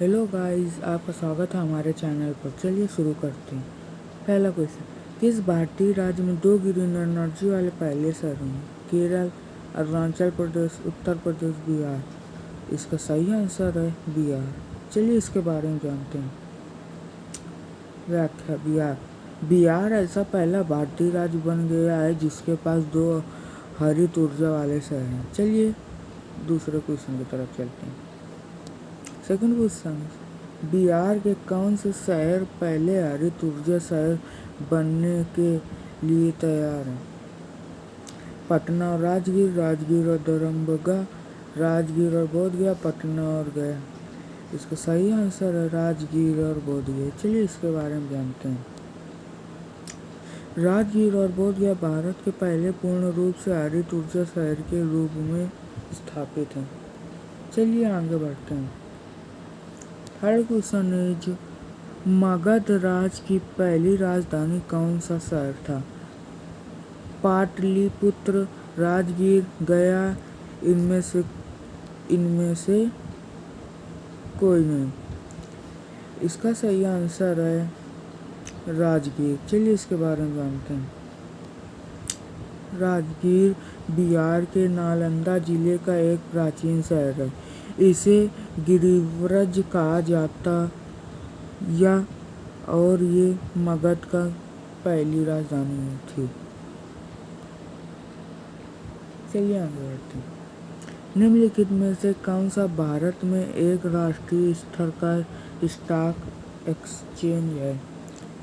Hello guys, आपका स्वागत है हमारे चैनल पर। चलिए शुरू करते हैं। पहला क्वेश्चन, किस भारतीय राज्य में 2 ग्रीन एनर्जी वाले पहले शहर हैं? केरल, अरुणाचल प्रदेश, उत्तर प्रदेश, बिहार। इसका सही आंसर है बिहार। चलिए इसके बारे में जानते हैं। व्याख्या। बिहार ऐसा पहला भारतीय राज्य बन गया है जिसके पास 2 हरित ऊर्जा वाले शहर हैं। चलिए दूसरे क्वेश्चन की तरफ चलते हैं। सेकंड क्वेश्चन, बिहार के कौन से शहर पहले हरित ऊर्जा शहर बनने के लिए तैयार हैं? पटना और राजगीर, राजगीर और दरभंगा, राजगीर और बोधगया, पटना और गया। इसका सही आंसर है राजगीर और बोधगया। चलिए इसके बारे में जानते हैं। राजगीर और बोधगया भारत के पहले पूर्ण रूप से हरित ऊर्जा शहर के रूप में स्थापित हैं। चलिए आगे बढ़ते हैं। थर्ड क्वेश्चन इज, मगध राज की पहली राजधानी कौन सा शहर था? पाटलिपुत्र, राजगीर, गया। इनमें से कोई नहीं। इसका सही आंसर है राजगीर। चलिए इसके बारे में जानते हैं। राजगीर बिहार के नालंदा जिले का एक प्राचीन शहर है। इसे गिरिव्रज कहा जाता या और ये मगध का पहली राजधानी थी। चलिए आगे बढ़ते हैं। निम्नलिखित में से कौन सा भारत में एक राष्ट्रीय स्तर का स्टॉक एक्सचेंज है?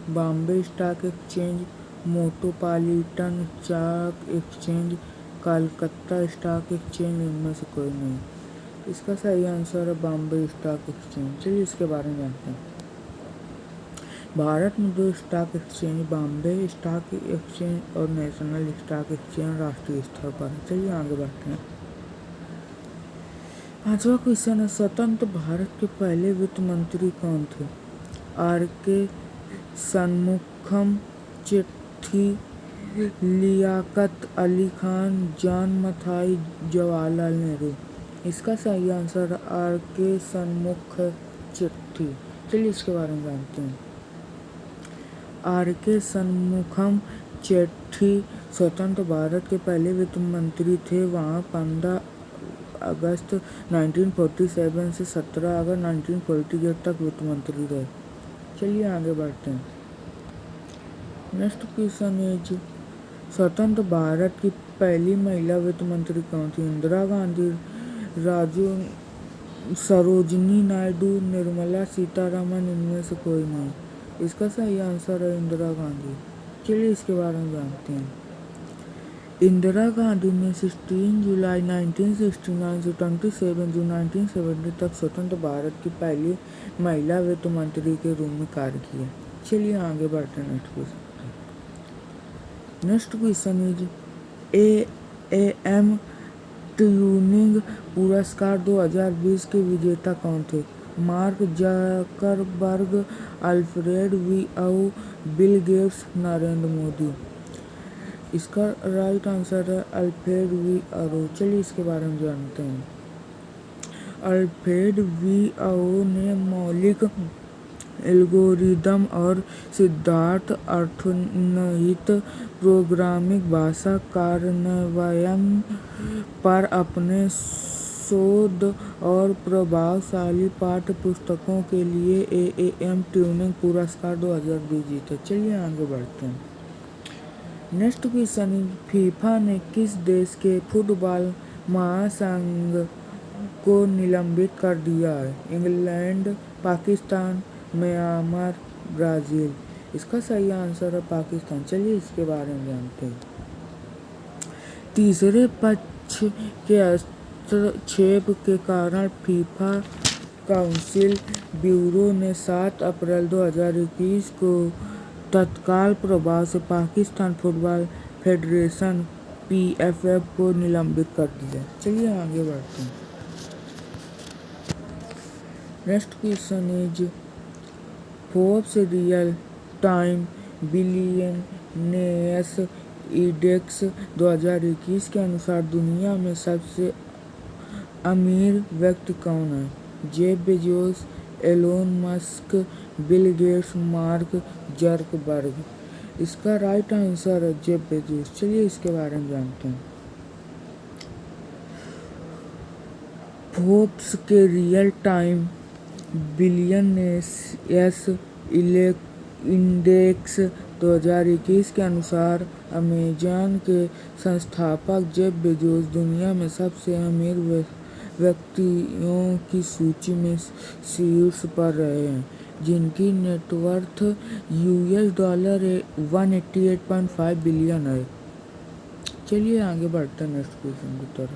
Bombay stock exchange, metropolitan stock exchange, Calcutta stock exchange. इनमें से कोई नहीं। इसका सही आंसर है बॉम्बे स्टॉक एक्सचेंज। चलिए इसके बारे में जानते हैं। भारत में 2 stock exchange, Bombay stock exchange और नेशनल स्टॉक एक्सचेंज राष्ट्रीय स्तर पर है। चलिए आगे बढ़ते हैं। पांचवा क्वेश्चन है, स्वतंत्र भारत के पहले वित्त मंत्री कौन थे? आर.के. शनमुगम चेट्टी, लियाकत अली खान, जॉन मथाई, जवाहरलाल नेहरू। इसका सही आंसर आर.के. शनमुगम चेट्टी। चलिए इसके बारे में जानते हैं। आर.के. शनमुगम चेट्टी स्वतंत्र भारत के पहले वित्त मंत्री थे। वहाँ 15 अगस्त 1947 से 17 अगस्त 1948 तक वित्त मंत्री रहे। चलिए आगे बढ़ते हैं। नेक्स्ट क्वेश्चन इज, स्वतंत्र भारत की पहली महिला वित्त मंत्री कौन थी? इंदिरा गांधी, सरोजिनी नायडू, निर्मला सीतारमन। इनमें से कोई नहीं। इसका सही आंसर है इंदिरा गांधी। चलिए इसके बारे में जानते हैं। इंदिरा गांधी ने 16 जुलाई 1969 से 27 जून 1970 तक स्वतंत्र भारत की पहली महिला वित्त मंत्री के रूप में कार्य किया। चलिए आगे बढ़ते हैं। Next question is, AM Turing पुरस्कार 2020 के विजेता कौन थे? मार्क जकरबर्ग, अल्फ्रेड वीआऊ, बिल गेट्स, नरेंद्र मोदी। इसका राइट आंसर है अल्फ्रेड वीआऊ। चलिए इसके बारे में जानते हैं। अल्फ्रेड वीआऊ ने मौलिक एल्गोरिदम और सिद्धांत अर्थनिहित प्रोग्रामिंग भाषा कार्यान्वयन पर अपने शोध और प्रभावशाली पाठ्य पुस्तकों के लिए एएम ट्यूनिंग पुरस्कार 2020 जीते। चलिए आगे बढ़ते हैं। नेक्स्ट क्वेश्चन, फीफा ने किस देश के फुटबॉल महासंघ को निलंबित कर दिया है? England, Pakistan, Myanmar, Brazil. इसका सही आंसर है पाकिस्तान। चलिए इसके बारे में जानते हैं। तीसरे पक्ष के हस्तक्षेप के कारण फीफा काउंसिल ब्यूरो ने 7 अप्रैल 2021 को तत्काल प्रभाव से पाकिस्तान फुटबॉल फेडरेशन (पीएफएफ) को निलंबित कर दिया। चलिए आगे बढ़ते हैं। Next question is, Forbes real time billionaires index 2021 के अनुसार दुनिया में सबसे अमीर व्यक्ति कौन है? Jeff Bezos, Elon Musk, Bill Gates, Mark Zuckerberg. इसका राइट आंसर है जेफ बेजोस। चलिए इसके बारे में जानते हैं। फोर्ब्स के रियल टाइम बिलियनियर्स इंडेक्स 2021 के अनुसार अमेज़न के संस्थापक जेफ बेजोस दुनिया में सबसे अमीर व्यक्तियों की सूची में शीर्ष पर रहे हैं, जिनकी नेटवर्थ $188.5 बिलियन है। चलिए आगे बढ़ते हैं नेक्स्ट क्वेश्चन की तरफ।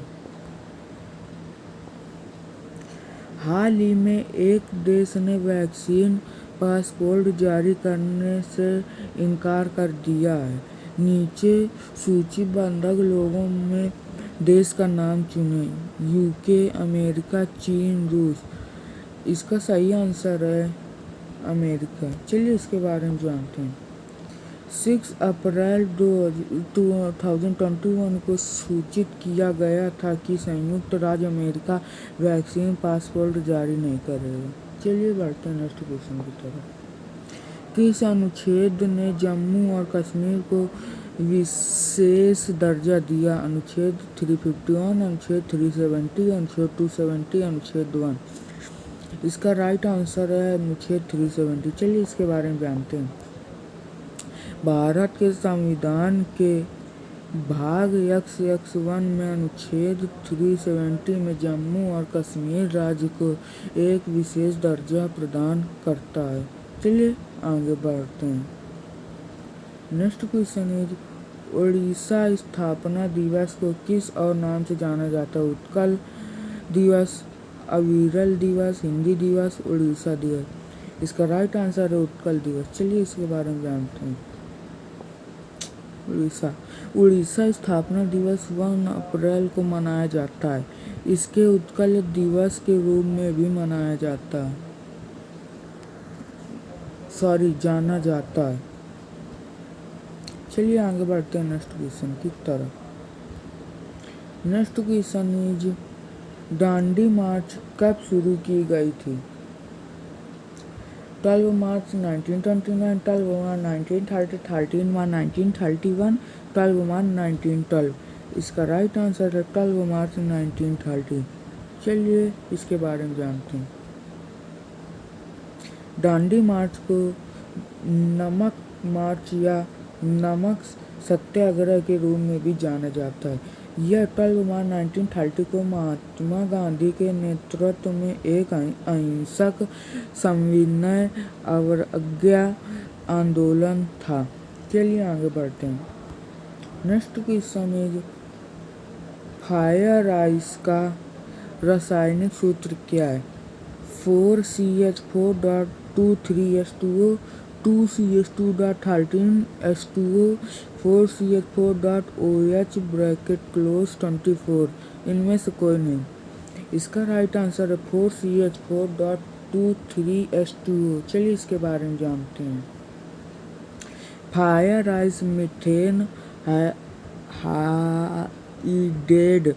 हाल ही में एक देश ने वैक्सीन पासपोर्ट जारी करने से इनकार कर दिया है। नीचे सूचीबद्ध लोगों में देश का नाम चुनें। यूके, अमेरिका, चीन, रूस। इसका सही आंसर है अमेरिका। चलिए इसके बारे में जानते हैं। 6 अप्रैल 2021 को सूचित किया गया था कि संयुक्त राज्य अमेरिका वैक्सीन पासपोर्ट जारी नहीं करेगा। चलिए बढ़ते हैं नेक्स्ट क्वेश्चन की तरफ। किस अनुच्छेद ने जम्मू और कश्मीर को विशेष दर्जा दिया? अनुच्छेद 351, अनुच्छेद 370, अनुच्छेद 270, अनुच्छेद 1। इसका राइट आंसर है अनुच्छेद 370। चलिए इसके बारे में जानते हैं। भारत के संविधान के भाग X1 में अनुच्छेद 370 में जम्मू और कश्मीर राज्य को एक विशेष दर्जा प्रदान करता है। चलिए आगे बढ़ते हैं। नेक्स्ट क्वेश्चन इज उड़ीसा स्थापना दिवस को किस और नाम से जाना जाता है? उत्कल दिवस, अविरल दिवस, हिंदी दिवस, उड़ीसा दिवस। इसका राइट आंसर है उत्कल दिवस। चलिए इसके बारे में जानते हैं। उड़ीसा स्थापना दिवस 1 अप्रैल को मनाया जाता है। इसके उत्कल दिवस के रूप में भी जाना जाता है। चलिए आगे बढ़ते हैं नेक्स्ट क्वेश्चन की तरफ। नेक्स्ट क्वेश्चन इज दांडी मार्च कब शुरू की गई थी? 12 मार्च 1929, 12 मार्च 1930, 13 मार्च 1931, 12 मार्च 1912। इसका राइट आंसर है 12 मार्च 1930। चलिए इसके बारे में जानते हैं। दांडी मार्च को नमक मार्च या नमक सत्याग्रह के रूप में भी जाना जाता है। यह 12 मार्च 1930 को महात्मा गांधी के नेतृत्व में एक अहिंसक सविनय अवज्ञा आंदोलन था। चलिए आगे बढ़ते हैं। Next question is fire ice का रासायनिक सूत्र क्या है? 4CH4.23H2O, 2CH2.13H2O, 4CH4.OH(24). इनमें से कोई नहीं। इसका राइट आंसर है 4CH4.23H2O। चलिए इसके बारे में जानते हैं। फायर आइस मीथेन हाइड्रेट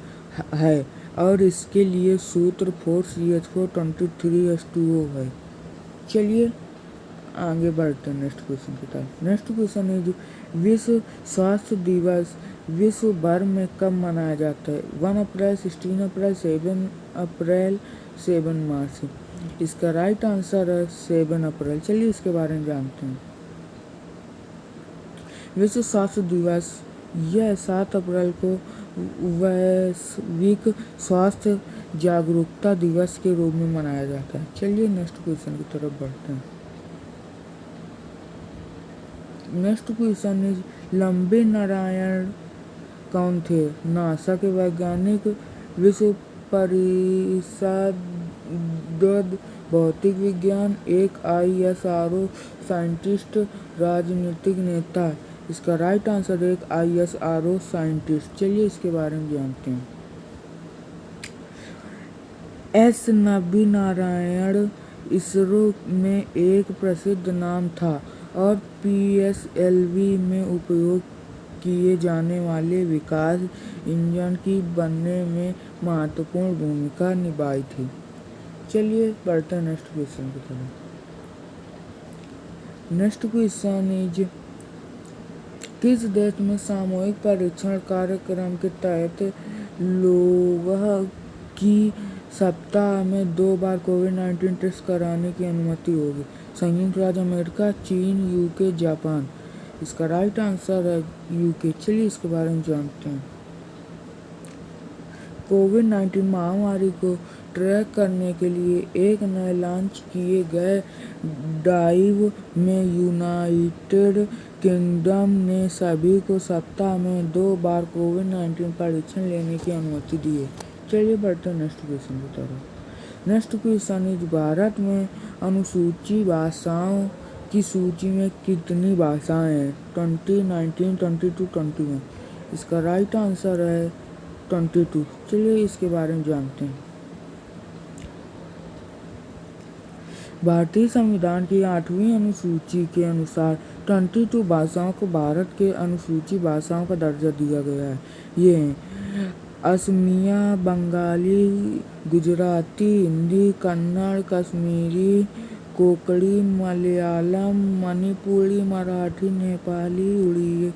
है और इसके लिए सूत्र 4CH4.23H2O है। चलिए आगे बढ़ते हैं नेक्स्ट क्वेश्चन की तरफ। नेक्स्ट क्वेश्चन है जो विश्व स्वास्थ्य दिवस विश्व भर में कब मनाया जाता है? 1 अप्रैल, 16 अप्रैल, 7 अप्रैल, 7 मार्च। इसका राइट आंसर है 7 अप्रैल। चलिए इसके बारे में जानते हैं। विश्व स्वास्थ्य दिवस यह 7 अप्रैल को वैश्विक स्वास्थ्य जागरूकता दिवस के रूप में मनाया जाता है। चलिए नेक्स्ट क्वेश्चन की तरफ बढ़ते हैं। नेक्स्ट क्वेश्चन इज लंबे नारायण कौन थे? नासा के वैज्ञानिक, विश्व परिषद भौतिक विज्ञान, एक ISRO साइंटिस्ट, राजनीतिक नेता। इसका राइट आंसर है एक ISRO साइंटिस्ट। चलिए इसके बारे में जानते हैं। S नबी नारायण इसरो में एक प्रसिद्ध नाम था और PSLV में उपयोग किए जाने वाले विकास इंजन की बनने में महत्वपूर्ण भूमिका निभाई थी। चलिए बढ़ते हैं नेक्स्ट क्वेश्चन की तरफ। नेक्स्ट क्वेश्चन इज किस देश में सामूहिक परीक्षण कार्यक्रम के तहत लोगों की सप्ताह में 2 बार कोविड-19 टेस्ट कराने की अनुमति होगी? संयुक्त राज्य अमेरिका, चीन, यूके, जापान। इसका राइट आंसर है यूके। चलिए इसके बारे में जानते हैं। कोविड-19 महामारी को ट्रैक करने के लिए एक नए लॉन्च किए गए ड्राइव में यूनाइटेड किंगडम ने सभी को सप्ताह में 2 बार कोविड-19 परीक्षण लेने की अनुमति दी है। चलिए बढ़ते हैं नेक्स्ट क्वेश्चन की तरफ। नेक्स्ट क्वेश्चन इज भारत में अनुसूचित भाषाओं की सूची में कितनी भाषाएं हैं? 20, 19, 22, 21। इसका राइट आंसर है 22। चलिए इसके बारे में जानते हैं। भारतीय संविधान की 8वीं अनुसूची के अनुसार 22 भाषाओं को भारत के अनुसूचित भाषाओं का दर्जा दिया गया है। ये हैं असमिया, बंगाली, गुजराती, हिंदी, कन्नड़, कश्मीरी, कोंकणी, मलयालम, मणिपुरी, मराठी, नेपाली, उड़िया,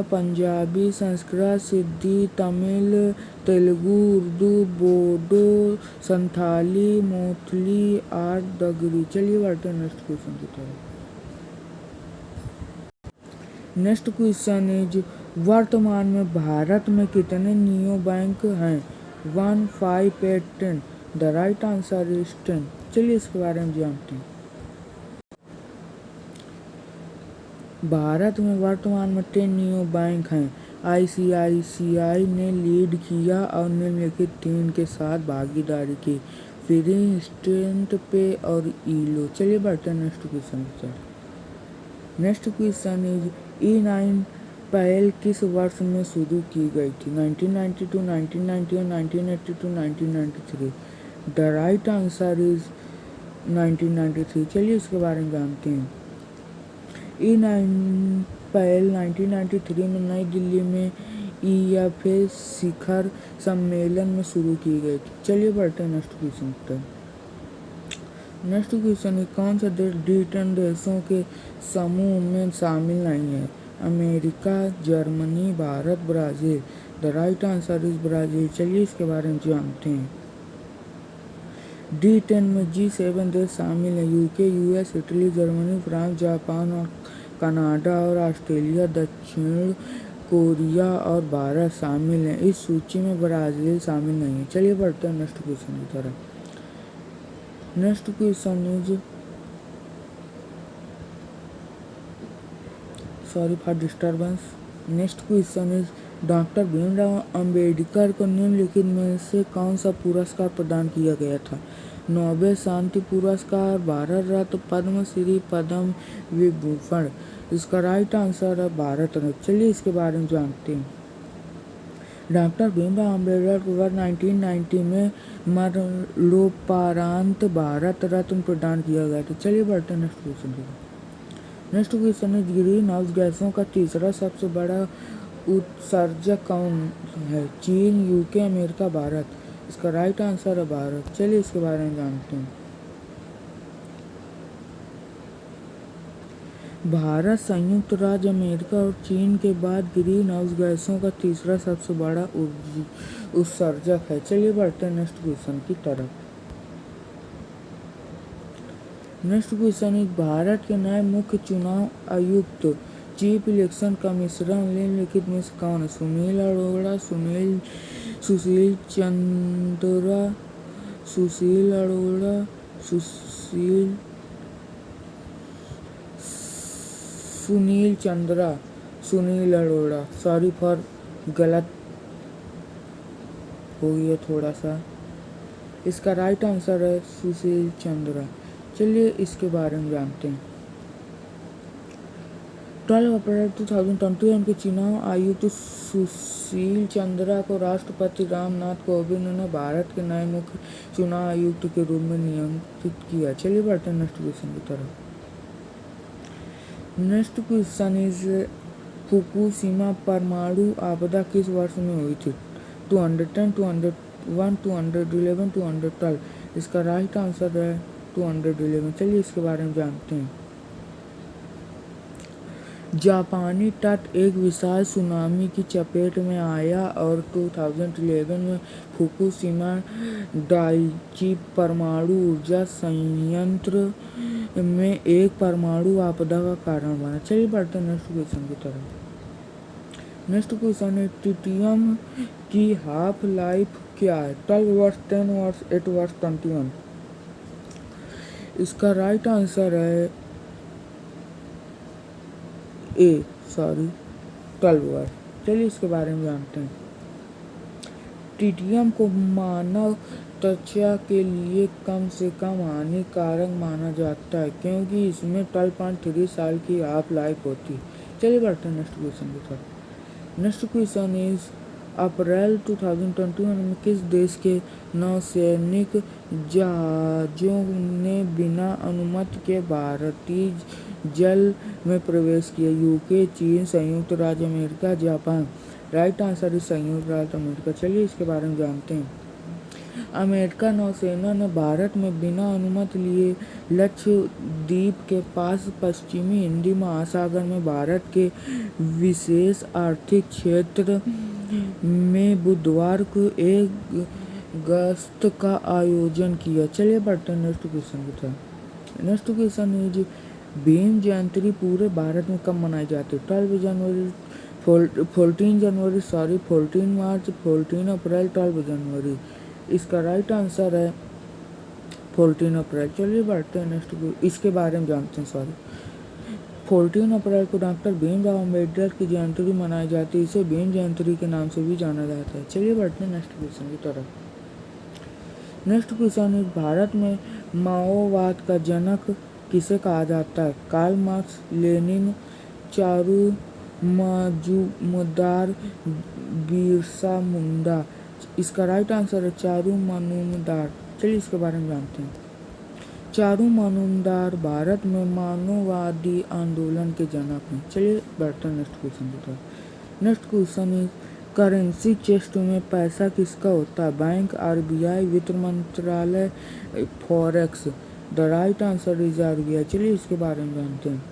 पंजाबी, संस्कृत, सिंधी, तमिल, तेलुगु, उर्दू, बोडो, संथाली, मैथिली और डोगरी। चलिए बढ़ते हैं नेक्स्ट क्वेश्चन की तरफ। नेक्स्ट क्वेश्चन इज वर्तमान में भारत में कितने नियो बैंक हैं? 1, 5, 8, 10। The right answer is 10। चलिए इसके बारे में जानते हैं। भारत में वर्तमान में 10 नियो बैंक हैं। आईसीआईसीआई ने लीड किया और निम्नलिखित 3 के साथ भागीदारी की: फ्री, इंस्टेंट पे और ईलो। चलिए बढ़ते हैं नेक्स्ट क्वेश्चन की तरफ। नेक्स्ट क्वेश्चन इज E9 पहल किस वर्ष में शुरू की गई थी? 1992, 1991, 1982, 1993। The right answer is 1993। चलिए इसके बारे में जानते हैं। E9 पहल 1993 में नई दिल्ली में EFA शिखर सम्मेलन में शुरू की गई थी। चलिए बढ़ते हैं नेक्स्ट क्वेश्चन पर। नेक्स्ट क्वेश्चन है कौन सा देश D10 देशों के समूह में शामिल नहीं है? America, Germany, Bharat, Brazil. The right answer is Brazil. चलिए इसके बारे में जानते हैं। D10 में G7 देश शामिल हैं: UK, US, Italy, Germany, France, Japan और कनाडा और ऑस्ट्रेलिया, दक्षिण कोरिया और भारत शामिल हैं। इस सूची में ब्राज़ील शामिल नहीं है। चलिए बढ़ते हैं नेक्स्ट क्वेश्चन की तरफ। Next question is sorry for disturbance. Next question is doctor Bhimrao Ambedkar को निम्नलिखित में से कौन सा पुरस्कार प्रदान किया गया था? नोबेल शांति पुरस्कार, भारत रत्न, पद्मश्री, पद्म विभूषण। इसका राइट आंसर है भारत रत्न। चलिए इसके बारे में जानते हैं। डॉक्टर भीमराव अम्बेडकर को वर्ष 1990 में मरणोपरांत भारत रत्न प्रदान किया गया था। चलिए बढ़ते हैं नेक्स्ट क्वेश्चन की। नेक्स्ट क्वेश्चन है ग्रीन हाउस गैसों का तीसरा सबसे बड़ा उत्सर्जक कौन है? चीन, यूके, अमेरिका, भारत। इसका राइट आंसर है भारत। चलिए इसके बारे में जानते हैं। भारत संयुक्त राज्य अमेरिका और चीन के बाद ग्रीन हाउस गैसों का तीसरा सबसे बड़ा उत्सर्जक है। चलिए बढ़ते हैं नेक्स्ट क्वेश्चन की तरफ। नेक्स्ट क्वेश्चन इज भारत के नए मुख्य चुनाव आयुक्त चीफ इलेक्शन कमिश्नर निम्नलिखित में से कौन है? सुनील अरोड़ा, सुशील अरोड़ा। सॉरी फॉर गलत हो गया थोड़ा सा। इसका राइट आंसर है सुशील चंद्रा। चलिए इसके बारे में जानते हैं। 12 अप्रैल 2021 के चुनाव आयुक्त सुशील चंद्रा को राष्ट्रपति रामनाथ कोविंद ने भारत के नए मुख्य चुनाव आयुक्त के रूप में नियुक्त किया। चलिए बढ़ते हैं नेक्स्ट क्वेश्चन की तरफ। नेक्स्ट क्वेश्चन इज फुकुशिमा परमाणु आपदा किस वर्ष में हुई थी? 210, 211, 211, 212। इसका राइट आंसर है 211। चलिए इसके बारे में जानते हैं। जापानी तट एक विशाल सुनामी की चपेट में आया और 2011 में फुकुशिमा डाइची परमाणु ऊर्जा संयंत्र में एक परमाणु आपदा का कारण बना। चलिए बढ़ते हैं नेक्स्ट क्वेश्चन की तरफ। नेक्स्ट क्वेश्चन है ट्रिटियम की हाफ लाइफ क्या है? 12 वर्ष, 10 वर्ष, 8 वर्ष, 21। इसका राइट आंसर है 12 वर्ष। चलिए इसके बारे में जानते हैं। ट्रिटियम को मानव त्वचा के लिए कम से कम हानिकारक माना जाता है क्योंकि इसमें 12.3 साल की हाफ लाइफ होती है। चलिए बढ़ते हैं नेक्स्ट क्वेश्चन की तरफ। नेक्स्ट क्वेश्चन इज अप्रैल 2021 में किस देश के नौसैनिक जहाजों ने बिना अनुमति के भारतीय जल में प्रवेश किया? यूके, चीन, संयुक्त राज्य अमेरिका, जापान। राइट आंसर है संयुक्त राज्य अमेरिका। चलिए इसके बारे में जानते हैं। अमेरिका नौसेना ने भारत में बिना अनुमति लिए लक्षद्वीप के पास पश्चिमी हिंदी महासागर में भारत के विशेष आर्थिक क्षेत्र में बुधवार को एक गश्त का आयोजन किया। चलिए बढ़ते हैं नेक्स्ट क्वेश्चन की तरफ। नेक्स्ट क्वेश्चन है भीम जयंती पूरे भारत में कब मनाई जाती है? 14 जनवरी, 14 मार्च, 14 अप्रैल, 12 जनवरी। इसका राइट आंसर है 14 अप्रैल। चलिए बढ़ते हैं नेक्स्ट इसके बारे में जानते हैं। 14 अप्रैल को डॉक्टर भीमराव अम्बेडकर की जयंती भी मनाई जाती है। इसे भीम जयंती के नाम से भी जाना जाता है। चलिए बढ़ते हैं नेक्स्ट क्वेश्चन की तरफ। नेक्स्ट क्वेश्चन है भारत में माओवाद का जनक किसे कहा जाता है? Karl Marx, Lenin, Charu Majumdar, Birsa Munda. इसका राइट आंसर है चारू मजूमदार। चलिए इसके बारे में जानते हैं। चारू मजूमदार भारत में मानववादी आंदोलन के जनक हैं। चलिए बढ़ते हैं नेक्स्ट क्वेश्चन की तरफ। नेक्स्ट क्वेश्चन है करेंसी चेस्ट में पैसा किसका होता है? बैंक, आरबीआई, वित्त मंत्रालय, forex. The right answer is RBI. चलिए इसके बारे में जानते हैं।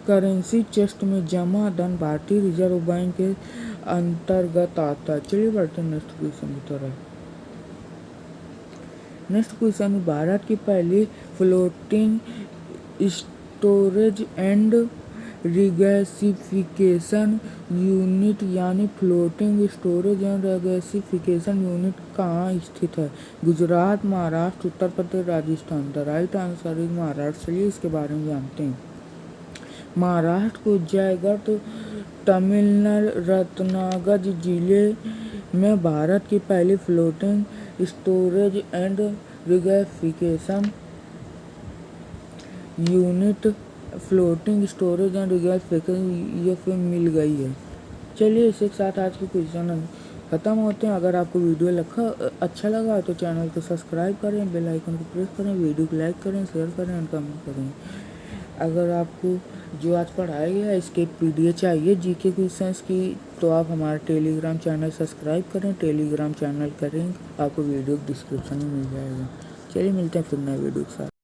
करेंसी चेस्ट में जमा धन भारतीय रिजर्व बैंक के अंतर्गत आता है। चलिए बढ़ते हैं नेक्स्ट क्वेश्चन की तरफ। नेक्स्ट क्वेश्चन भारत की पहली floating storage and regasification unit यानी floating storage and regasification unit कहाँ स्थित है? Gujarat, Maharashtra, Uttar Pradesh, Rajasthan. The right answer is Maharashtra. चलिए इसके बारे में जानते हैं। महाराष्ट्र को जयगढ़ तमिलनाडु रत्नागिरी जिले में भारत की पहली floating storage and regasification unit floating storage and regasification ये फिर मिल गई है। चलिए इसके साथ आज के क्वेश्चन खत्म होते हैं। अगर आपको वीडियो अच्छा लगा तो चैनल को सब्सक्राइब करें, बेल आइकन को प्रेस करें, वीडियो को लाइक करें, शेयर करें और कमेंट करें। अगर आपको जो आज पढ़ाया गया इसके पीडीएफ चाहिए जीके क्वेश्चंस की तो आप हमारे टेलीग्राम चैनल सब्सक्राइब करें, टेलीग्राम चैनल करें, आपको वीडियो डिस्क्रिप्शन में मिल जाएगा। चलिए मिलते हैं फिर नए वीडियो के साथ।